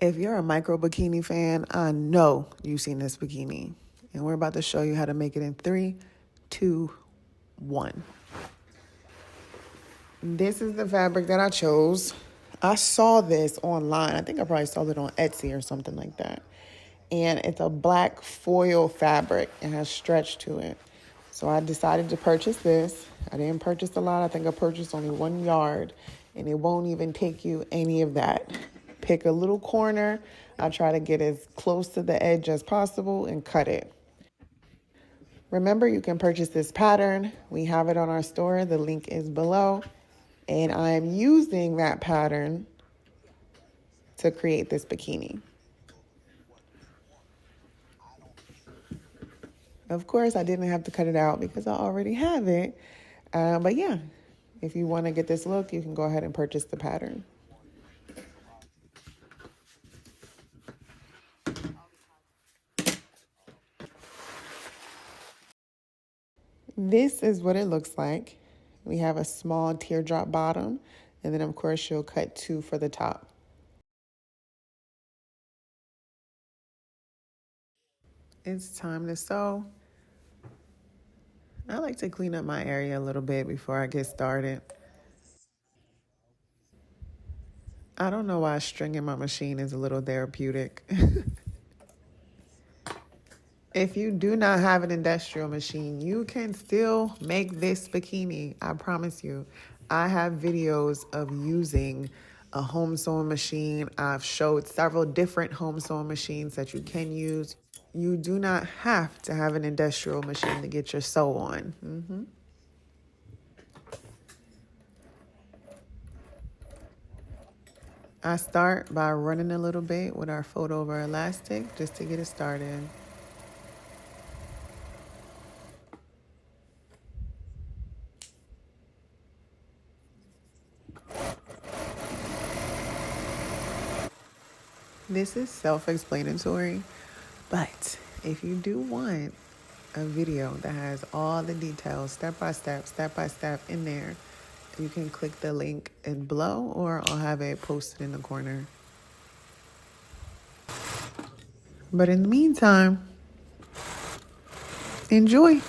If you're a micro bikini fan, I know you've seen this bikini. And we're about to show you how to make it in 3, 2, 1. This is the fabric that I chose. I saw this online. I think I probably saw it on Etsy or something like that. And it's a black foil fabric. It has stretch to it. So I decided to purchase this. I didn't purchase a lot. I think I purchased only 1 yard. And it won't even take you any of that. Pick a little corner. I try to get as close to the edge as possible and cut it. Remember, you can purchase this pattern. We have it on our store. The link is below. And I'm using that pattern to create this bikini. Of course, I didn't have to cut it out because I already have it. But yeah, if you want to get this look, you can go ahead and purchase the pattern. This is what it looks like. We have a small teardrop bottom, and then of course you'll cut 2 for the top. It's time to sew. I like to clean up my area a little bit before I get started. I don't know why stringing my machine is a little therapeutic. If you do not have an industrial machine, you can still make this bikini. I promise you. I have videos of using a home sewing machine. I've showed several different home sewing machines that you can use. You do not have to have an industrial machine to get your sew on. I start by running a little bit with our fold over elastic just to get it started. This is self-explanatory, but if you do want a video that has all the details, step by step in there, you can click the link and below, or I'll have it posted in the corner. But in the meantime, enjoy.